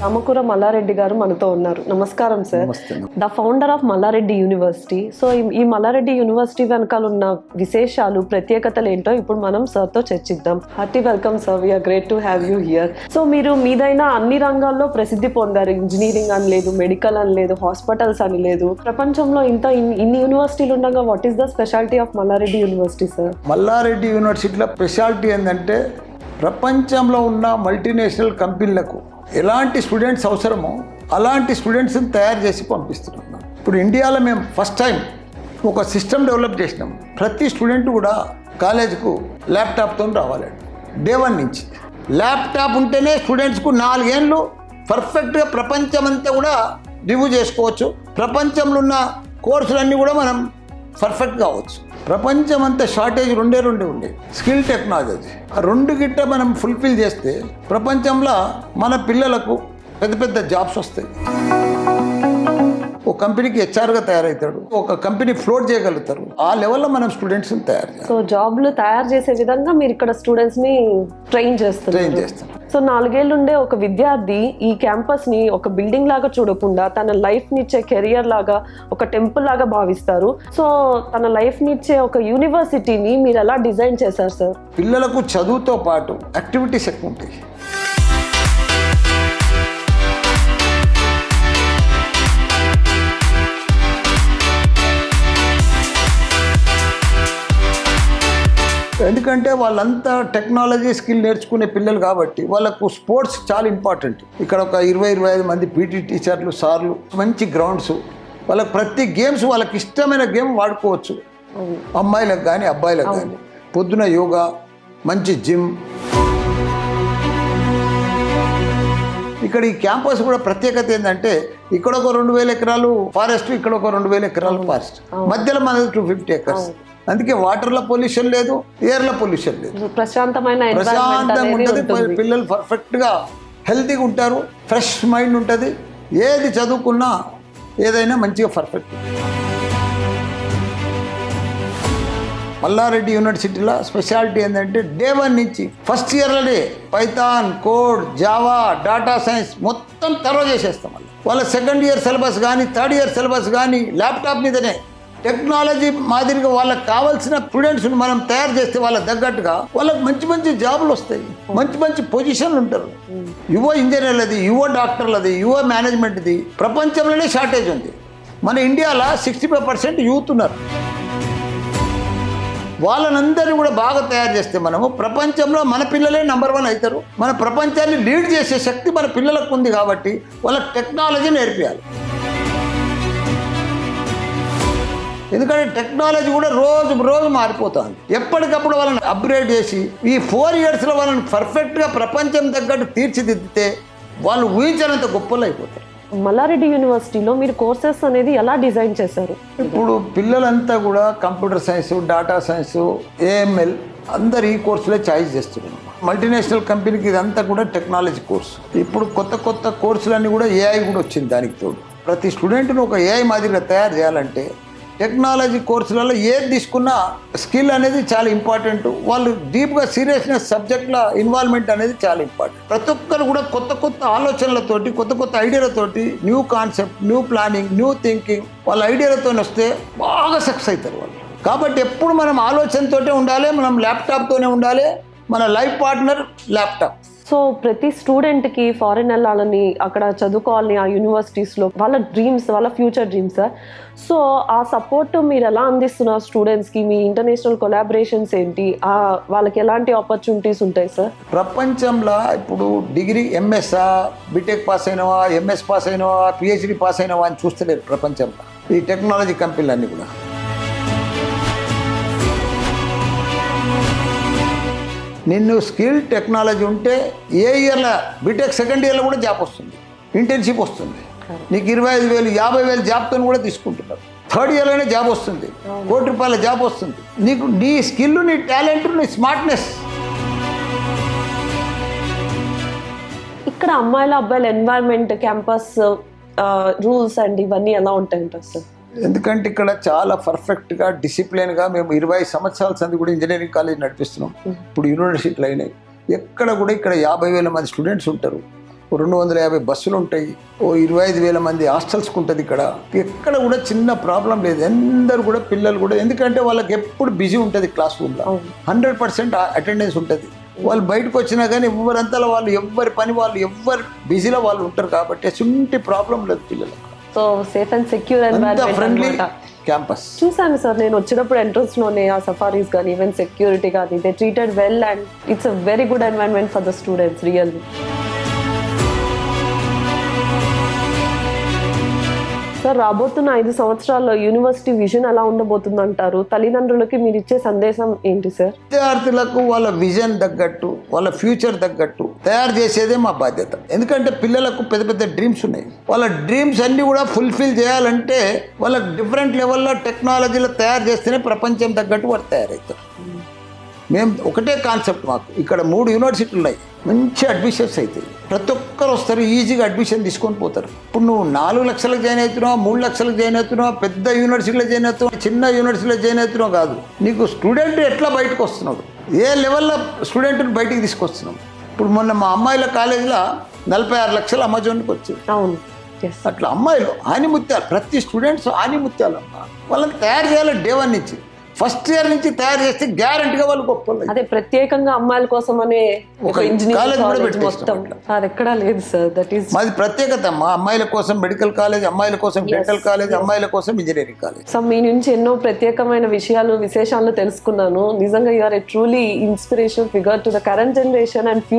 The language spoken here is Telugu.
రామకూర మల్లారెడ్డి గారు మనతో ఉన్నారు. నమస్కారం sir. The founder of Malla Reddy university. So ఈ మల్లారెడ్డి యూనివర్సిటీ వెనకాల ఉన్న విశేషాలు, ప్రత్యేకతలు ఏంటో ఇప్పుడు మనం సార్ తో చర్చిద్దాం. Hearty welcome sir. We are great to have you here. So మీరు మీదైనా అన్ని రంగాల్లో ప్రసిద్ధి పొందారు. ఇంజనీరింగ్ అని లేదు, మెడికల్ అని లేదు, హాస్పిటల్స్ అని లేదు. ప్రపంచంలో ఇన్ని యూనివర్సిటీలు ఉండగా what is the speciality of Malla Reddy university sir? Malla Reddy యూనివర్సిటీలో స్పెషాలిటీ ఏంటంటే ప్రపంచంలో ఉన్న మల్టీనేషనల్ కంపెనీలకు ఎలాంటి స్టూడెంట్స్ అవసరమో అలాంటి స్టూడెంట్స్ని తయారు చేసి పంపిస్తున్నాం. ఇప్పుడు ఇండియాలో మేము ఫస్ట్ టైం ఒక సిస్టమ్ డెవలప్ చేసినాం. ప్రతి స్టూడెంట్ కూడా కాలేజీకు ల్యాప్టాప్తో రావాలండి. డే 1 నుంచి ల్యాప్టాప్ ఉంటేనే స్టూడెంట్స్కు 4 ఏళ్ళు పర్ఫెక్ట్గా ప్రపంచమంతా కూడా రివ్యూ చేసుకోవచ్చు. ప్రపంచంలో ఉన్న కోర్సులన్నీ కూడా మనం పర్ఫెక్ట్ కావచ్చు. ప్రపంచం అంతా షార్టేజ్ రెండే ఉండే స్కిల్ టెక్నాలజీ. ఆ 2 గిట్ట మనం ఫుల్ఫిల్ చేస్తే ప్రపంచంలో మన పిల్లలకు పెద్ద పెద్ద జాబ్స్ వస్తాయి. ఒక కంపెనీకి హెచ్ఆర్గా తయారవుతాడు, ఒక కంపెనీ ఫ్లోట్ చేయగలుగుతారు. ఆ లెవెల్లో మనం స్టూడెంట్స్ని తయారు చేయాలి. సో జాబ్లు తయారు చేసే విధంగా మీరు ఇక్కడ స్టూడెంట్స్ని ట్రైన్ చేస్తారు. సో 4 ఏళ్ళు ఉండే ఒక విద్యార్థి ఈ క్యాంపస్ని ఒక బిల్డింగ్ లాగా చూడకుండా తన లైఫ్ని ఇచ్చే కెరియర్ లాగా, ఒక టెంపుల్ లాగా భావిస్తారు. సో తన లైఫ్ని ఇచ్చే ఒక యూనివర్సిటీని మీరు ఎలా డిజైన్ చేశారు సార్? పిల్లలకు చదువుతో పాటు యాక్టివిటీస్ ఎక్కువ ఉంటాయి. ఎందుకంటే వాళ్ళంతా టెక్నాలజీ స్కిల్ నేర్చుకునే పిల్లలు కాబట్టి వాళ్ళకు స్పోర్ట్స్ చాలా ఇంపార్టెంట్. ఇక్కడ ఒక 20-25 మంది పీటీ టీచర్లు, సార్లు, మంచి గ్రౌండ్స్, వాళ్ళకి ప్రతి గేమ్స్ వాళ్ళకి ఇష్టమైన గేమ్ వాడుకోవచ్చు. అమ్మాయిలకు కానీ అబ్బాయిలకు కానీ పొద్దున యోగా, మంచి జిమ్. ఇక్కడ ఈ క్యాంపస్ కూడా ప్రత్యేకత ఏంటంటే ఇక్కడ ఒక 2000 ఎకరాలు ఫారెస్ట్, ఇక్కడ ఒక 2000 ఎకరాలు ఫారెస్ట్, మధ్యలో మనది 250 ఎకర్స్. అందుకే వాటర్లో పొల్యూషన్ లేదు, ఎయిర్లో పొల్యూషన్ లేదు, ప్రశాంతంగా ఉంటుంది. పిల్లలు పర్ఫెక్ట్గా హెల్తీగా ఉంటారు, ఫ్రెష్ మైండ్ ఉంటుంది. ఏది చదువుకున్నా ఏదైనా మంచిగా పర్ఫెక్ట్. మల్లారెడ్డి యూనివర్సిటీలో స్పెషాలిటీ ఏంటంటే డే 1 నుంచి ఫస్ట్ ఇయర్లోనే Python, code, Java, data science మొత్తం తర్వ చేసేస్తాం. వాళ్ళ సెకండ్ ఇయర్ సిలబస్ కానీ, థర్డ్ ఇయర్ సిలబస్ కానీ ల్యాప్టాప్ మీదనే టెక్నాలజీ మాదిరిగా వాళ్ళకి కావాల్సిన స్టూడెంట్స్ని మనం తయారు చేస్తే వాళ్ళకి తగ్గట్టుగా వాళ్ళకి మంచి మంచి జాబులు వస్తాయి, మంచి మంచి పొజిషన్లు ఉంటారు. యువ ఇంజనీర్లది, యువ డాక్టర్లది, యువ మేనేజ్మెంట్ది ప్రపంచంలోనే షార్టేజ్ ఉంది. మన ఇండియాలో 65% యూత్ ఉన్నారు. వాళ్ళనందరినీ కూడా బాగా తయారు చేస్తే మనము ప్రపంచంలో మన పిల్లలే నెంబర్ 1 అవుతారు. మన ప్రపంచాన్ని లీడ్ చేసే శక్తి మన పిల్లలకు ఉంది కాబట్టి వాళ్ళకి టెక్నాలజీ నేర్పించాలి. ఎందుకంటే టెక్నాలజీ కూడా రోజు మారిపోతుంది. ఎప్పటికప్పుడు వాళ్ళని అప్గ్రేడ్ చేసి ఈ 4 ఇయర్స్లో వాళ్ళని పర్ఫెక్ట్గా ప్రపంచం తగ్గట్టు తీర్చిదిద్దితే వాళ్ళు ఊహించినంత గొప్పలు అయిపోతారు. మల్లారెడ్డి యూనివర్సిటీలో మీరు కోర్సెస్ అనేది ఎలా డిజైన్ చేశారు? ఇప్పుడు పిల్లలంతా కూడా computer science, data science, AML అందరు ఈ కోర్సులే చాయిస్ చేస్తున్నారు. మల్టీనేషనల్ కంపెనీకి ఇదంతా కూడా టెక్నాలజీ కోర్సు. ఇప్పుడు కొత్త కోర్సులన్నీ కూడా ఏఐ కూడా వచ్చింది. దానికి తోడు ప్రతి స్టూడెంట్ను ఒక ఏఐ మాదిరిగా తయారు చేయాలంటే టెక్నాలజీ కోర్సులలో ఏది తీసుకున్నా స్కిల్ అనేది చాలా ఇంపార్టెంట్. వాళ్ళు డీప్గా సీరియస్నెస్ సబ్జెక్ట్లో ఇన్వాల్వ్మెంట్ అనేది చాలా ఇంపార్టెంట్. ప్రతి ఒక్కరు కూడా కొత్త ఆలోచనలతోటి, కొత్త ఐడియాలతోటి, new concept, new planning, new thinking, వాళ్ళ ఐడియాలతో వస్తే బాగా సక్సెస్ అవుతారు వాళ్ళు. కాబట్టి ఎప్పుడు మనం ఆలోచనతోటే ఉండాలి, మనం ల్యాప్టాప్తోనే ఉండాలి. మన లైఫ్ పార్ట్నర్ ల్యాప్టాప్. సో ప్రతి స్టూడెంట్కి ఫారెన్ వెళ్ళాలని, అక్కడ చదువుకోవాలని ఆ యూనివర్సిటీస్లో వాళ్ళ డ్రీమ్స్, వాళ్ళ ఫ్యూచర్ డ్రీమ్స్. సో ఆ సపోర్ట్ మీరు ఎలా అందిస్తున్నారు స్టూడెంట్స్కి? మీ ఇంటర్నేషనల్ కొలాబరేషన్స్ ఏంటి? వాళ్ళకి ఎలాంటి ఆపర్చునిటీస్ ఉంటాయి సార్? ప్రపంచంలో ఇప్పుడు డిగ్రీ ఎంఎస్ఆ, బీటెక్ పాస్ అయినవా, ఎంఎస్ పాస్ అయినవా, పిహెచ్డి పాస్ అయినవా అని చూస్తలేరు ప్రపంచంలో ఈ టెక్నాలజీ కంపెనీలన్నీ కూడా. నిన్ను స్కిల్ టెక్నాలజీ ఉంటే ఏ ఇయర్లో బీటెక్ సెకండ్ ఇయర్లో కూడా జాబ్ వస్తుంది, ఇంటర్న్షిప్ వస్తుంది. నీకు 25,000, 50,000 జాబ్తో కూడా తీసుకుంటున్నారు. థర్డ్ ఇయర్లోనే జాబ్ వస్తుంది, ₹1,00,00,000 జాబ్ వస్తుంది. నీకు నీ స్కిల్, నీ టాలెంట్, నీ స్మార్ట్నెస్. ఇక్కడ అమ్మాయిల అబ్బాయిల ఎన్వైరన్మెంట్, క్యాంపస్ రూల్స్ అండ్ ఇవన్నీ ఎలా ఉంటాయంటారు సార్? ఎందుకంటే ఇక్కడ చాలా పర్ఫెక్ట్గా డిసిప్లిన్గా మేము 20 సంవత్సరాల సంది కూడా ఇంజనీరింగ్ కాలేజ్ నడిపిస్తున్నాం. ఇప్పుడు యూనివర్సిటీలు అయినాయి. ఎక్కడ కూడా ఇక్కడ 50,000 మంది స్టూడెంట్స్ ఉంటారు. 250 బస్సులు ఉంటాయి, ఓ 25,000 మంది హాస్టల్స్కి ఉంటుంది ఇక్కడ. ఎక్కడ కూడా చిన్న ప్రాబ్లం లేదు. అందరు కూడా పిల్లలు కూడా, ఎందుకంటే వాళ్ళకి ఎప్పుడు బిజీ ఉంటుంది క్లాస్ రూమ్లో, 100% అటెండెన్స్ ఉంటుంది. వాళ్ళు బయటకు వచ్చినా కానీ ఎవరంతా వాళ్ళు ఎవరి పని వాళ్ళు ఎవరి బిజీలో వాళ్ళు ఉంటారు కాబట్టి ఎటువంటి ప్రాబ్లం లేదు పిల్లలకు. సో సేఫ్ అండ్ సెక్యూర్ అంతా ఫ్రెండ్లీ ఎన్వైరన్మెంట్ క్యాంపస్. చూసాను సార్, నేను వచ్చినప్పుడు ఎంట్రన్స్ లోనే ఆ సఫారీస్ కానీ ఈవెన్ సెక్యూరిటీ కానీ they treated well and it's a very good environment for the students really. Sir, రాబోతున్న 5 సంవత్సరాల్లో యూనివర్సిటీ విజన్ ఎలా ఉండబోతుంది అంటారు? తల్లిదండ్రులకి మీరు ఇచ్చే సందేశం ఏంటి సార్? విద్యార్థులకు వాళ్ళ విజన్ తగ్గట్టు, వాళ్ళ ఫ్యూచర్ తగ్గట్టు తయారు చేసేదే మా బాధ్యత. ఎందుకంటే పిల్లలకు పెద్ద పెద్ద డ్రీమ్స్ ఉన్నాయి. వాళ్ళ డ్రీమ్స్ అన్నీ కూడా ఫుల్ఫిల్ చేయాలంటే వాళ్ళకి డిఫరెంట్ లెవెల్లో టెక్నాలజీలో తయారు చేస్తేనే ప్రపంచం తగ్గట్టు వారు తయారవుతారు. మేము ఒకటే కాన్సెప్ట్, మాకు ఇక్కడ 3 యూనివర్సిటీలు ఉన్నాయి, మంచి అడ్మిషన్స్ అవుతాయి, ప్రతి ఒక్కరు వస్తారు, ఈజీగా అడ్మిషన్ తీసుకొని పోతారు. ఇప్పుడు నువ్వు 4 లక్షలకు జాయిన్ అవుతున్నావు, 3 లక్షలకు జాయిన్ అవుతున్నావు, పెద్ద యూనివర్సిటీలో జాయిన్ అవుతున్నావు, చిన్న యూనివర్సిటీలో జాయిన్ అవుతున్నావు కాదు, నీకు స్టూడెంట్ ఎట్లా బయటకు వస్తున్నాడు, ఏ లెవెల్లో స్టూడెంట్ని బయటికి తీసుకొస్తున్నావు. ఇప్పుడు మొన్న మా అమ్మాయిల కాలేజీలో 46 లక్షలు అమెజాన్కి వచ్చింది. అవును, అట్లా అమ్మాయిలు ఆనిముత్యాలు, ప్రతి స్టూడెంట్స్ ఆనిముత్యాలు అమ్మా. వాళ్ళని తయారు చేయాలి డే 1 నుంచి, ఫస్ట్ ఇయర్ నుంచి తయారు చేస్తే గ్యారంటీగా వాళ్ళు గొప్ప. అదే ప్రత్యేకంగా అమ్మాయిల కోసం అనే ఒక కాలేజ్ కూడా ఇంజనీరింగ్ మొత్తం అది ఎక్కడా లేదు సార్. దట్ ఈస్ మాది ప్రత్యేకత అమ్మా. అమ్మాయిల కోసం మెడికల్ కాలేజ్, అమ్మాయిల కోసం డెంటల్ కాలేజ్, అమ్మాయిల కోసం ఇంజనీరింగ్ కాలేజ్. సో మీ నుంచి ఎన్నో ప్రత్యేకమైన విషయాలు విశేషాలు తెలుసుకున్నాను. నిజంగా you are a truly inspiration figure to the current generation and future